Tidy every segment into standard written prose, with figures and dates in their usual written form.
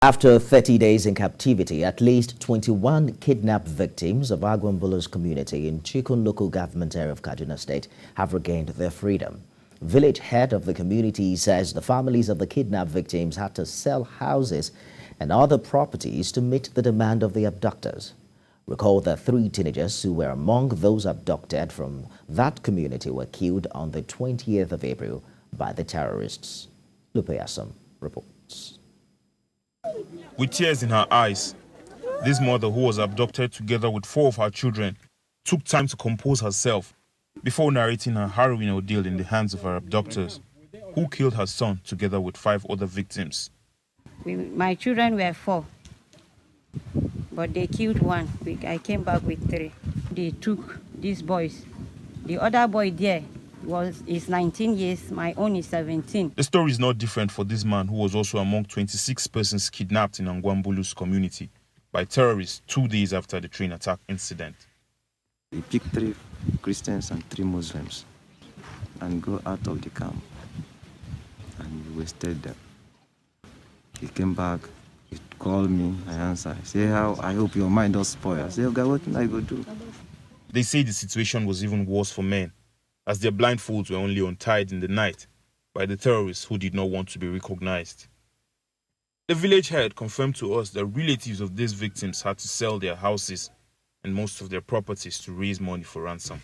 After 30 days in captivity, at least 21 kidnapped victims of Agwambulu's community in CHIKUN local government area of Kaduna State have regained their freedom. Village head of the community says the families of the kidnapped victims had to sell houses and other properties to meet the demand of the abductors. Recall that 3 teenagers who were among those abducted from that community were killed on the 20th of April by the terrorists. Ransom reports. With tears in her eyes, this mother, who was abducted together with 4 of her children, took time to compose herself before narrating her harrowing ordeal in the hands of her abductors, who killed her son together with 5 other victims. My children were 4, but they killed 1. I came back with 3. They took these boys. The other boy there is 19 years, my own is 17. The story is not different for this man who was also among 26 persons kidnapped in Agwambulu's community by terrorists 2 days after the train attack incident. We picked 3 Christians and 3 Muslims and go out of the camp, and we stayed there. He came back, he called me, I answered. He said, I hope your mind don't spoil. I said, okay, what can I go do? They say the situation was even worse for men, as their blindfolds were only untied in the night by the terrorists who did not want to be recognized. The village head confirmed to us that relatives of these victims had to sell their houses and most of their properties to raise money for ransom.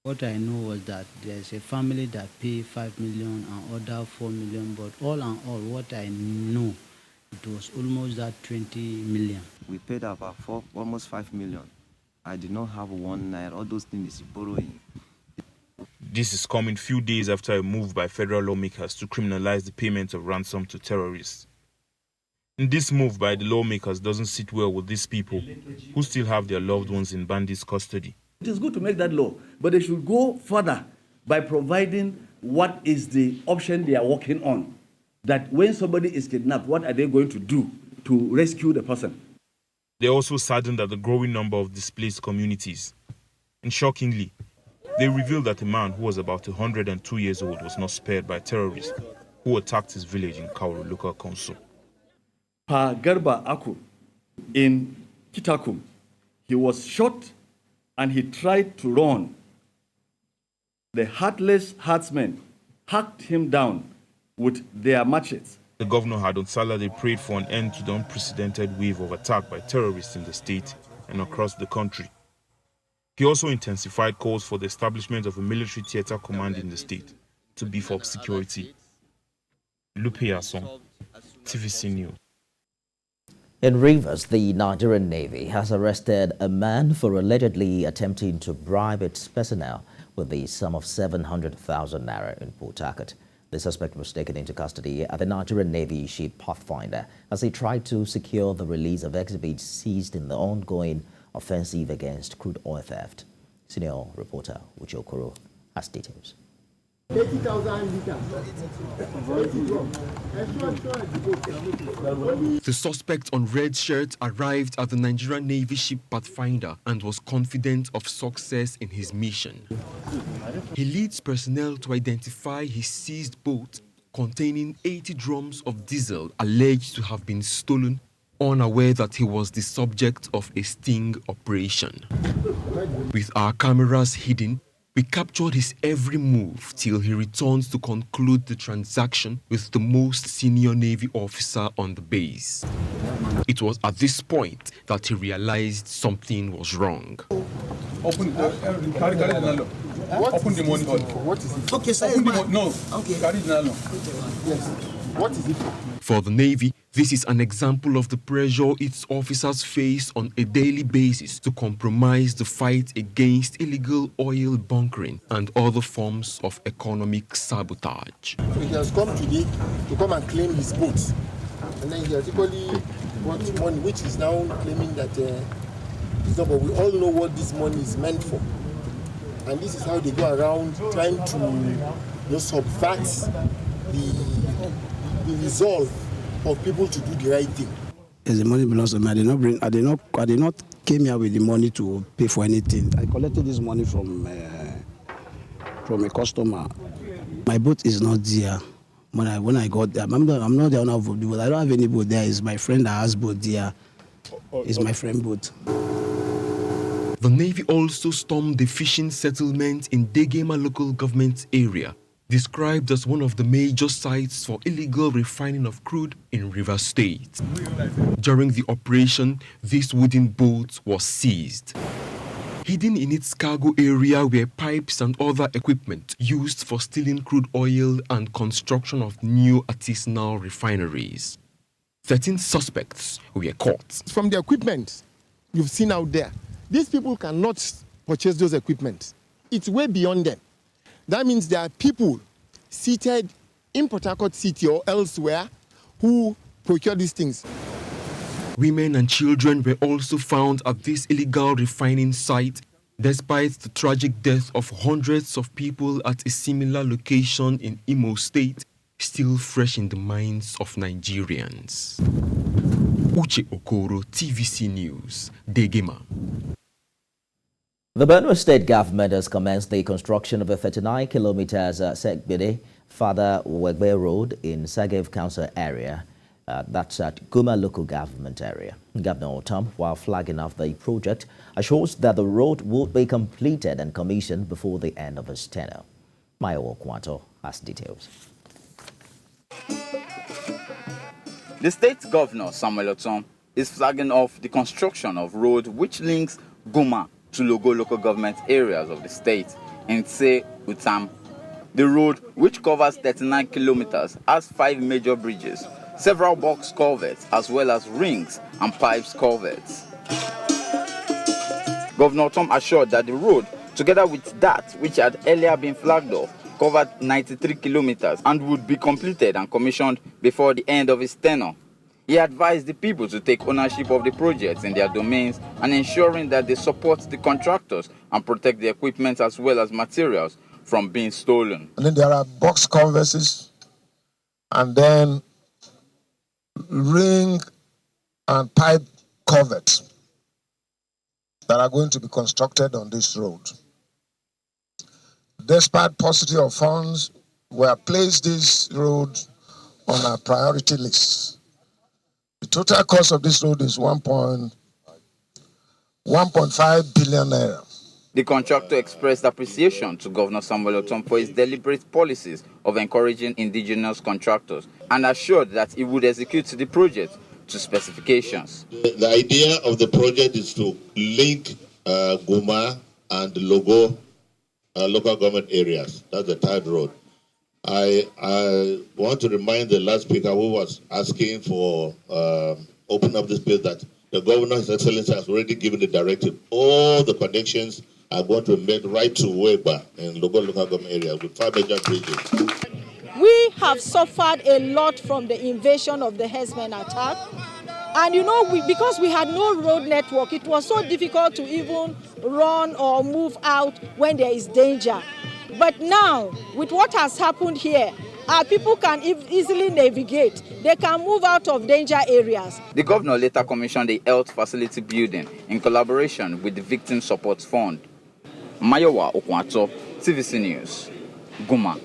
What I know was that there's a family that paid 5 million and other 4 million, but all in all, what I know, it was almost that 20 million. We paid about almost 5 million. I did not have 1 naira. All those things is borrowing. This is coming few days after a move by federal lawmakers to criminalize the payment of ransom to terrorists. And this move by the lawmakers doesn't sit well with these people who still have their loved ones in bandits' custody. It is good to make that law, but they should go further by providing what is the option they are working on. That when somebody is kidnapped, what are they going to do to rescue the person? They're also saddened at the growing number of displaced communities. And shockingly, they revealed that a man who was about 102 years old was not spared by terrorists who attacked his village in Kauru local council. Pa Garba Aku in Kitakum, he was shot and he tried to run. The heartless herdsmen hacked him down with their machetes. The governor had on Saturday prayed for an end to the unprecedented wave of attack by terrorists in the state and across the country. He also intensified calls for the establishment of a military theater command in the state to beef up security. Ransom, TVC News. In Rivers, the Nigerian Navy has arrested a man for allegedly attempting to bribe its personnel with the sum of 700,000 naira in Port Harcourt. The suspect was taken into custody at the Nigerian Navy ship PATHFINDER as he tried to secure the release of exhibits seized in the ongoing offensive against crude oil theft. Senior reporter Uche Okoro has details. 80,000 liters. The suspect on red shirt arrived at the Nigerian Navy ship PATHFINDER and was confident of success in his mission. He leads personnel to identify his seized boat containing 80 drums of diesel alleged to have been stolen, unaware that he was the subject of a sting operation. With our cameras hidden, we captured his every move till he returned to conclude the transaction with the most senior Navy officer on the base. It was at this point that he realized something was wrong. Open the money. What is it? Okay, sir. No. Okay. Carry it now. Yes. What is it for? For the Navy, this is an example of the pressure its officers face on a daily basis to compromise the fight against illegal oil bunkering and other forms of economic sabotage. So he has come today to come and claim his boat. And then he has equally want money, which is now claiming that it's not, but we all know what this money is meant for. And this is how they go around trying to subvert the resolve of people to do the right thing. Yes, the money belongs to me. I did not came here with the money to pay for anything. I collected this money from a customer. My boat is not there. When I got there, I'm not the owner of the boat. I don't have any boat there. It's my friend that has boat there. It's my friend boat. The Navy also stormed the fishing settlement in Degema local government area, described as one of the major sites for illegal refining of crude in Rivers State. During the operation, this wooden boat was seized. Hidden in its cargo area were pipes and other equipment used for stealing crude oil and construction of new artisanal refineries. 13 suspects were caught. From the equipment you've seen out there, these people cannot purchase those equipment. It's way beyond them. That means there are people seated in Port Harcourt City or elsewhere who procure these things. Women and children were also found at this illegal refining site, despite the tragic death of hundreds of people at a similar location in Imo State, still fresh in the minds of Nigerians. Uche Okoro, TVC News, Degema. The BENUE state government has commenced the construction of a 39 kilometers Segbede Father Wegbe Road in Sagev Council area. That's at Guma local government area. Governor ORTOM, while flagging off the project, assures that the road will be completed and commissioned before the end of his tenure. Maya Okwato has details. The state governor, Samuel ORTOM, is flagging off the construction of road which links Guma to Logo local government areas of the state in Tse Utam. The road, which covers 39 kilometers, has 5 major bridges, several box culverts, as well as rings and pipes culverts. Governor ORTOM assured that the road, together with that which had earlier been flagged off, covered 93 kilometers and would be completed and commissioned before the end of his tenure. He advised the people to take ownership of the projects in their domains and ensuring that they support the contractors and protect the equipment as well as materials from being stolen. And then there are box culverts and then ring and pipe culverts that are going to be constructed on this road. Despite paucity of funds, we have placed this road on our priority list. The total cost of this road is 1.5 billion naira. The contractor expressed appreciation to Governor Samuel ORTOM for his deliberate policies of encouraging indigenous contractors and assured that he would execute the project to specifications. The idea of the project is to link Guma and Logo local government areas. That's the third road. I want to remind the last speaker who was asking for opening up this place that the governor, His Excellency, has already given the directive. All the connections are going to be made right to Weba in local government area with 5 major bridges. We have suffered a lot from the invasion of the herdsmen attack. And you know, because we had no road network, it was so difficult to even run or move out when there is danger. But now, with what has happened here, our people can easily navigate. They can move out of danger areas. The governor later commissioned a health facility building in collaboration with the Victim Support Fund. Mayowa Okwato, TVC News, Guma.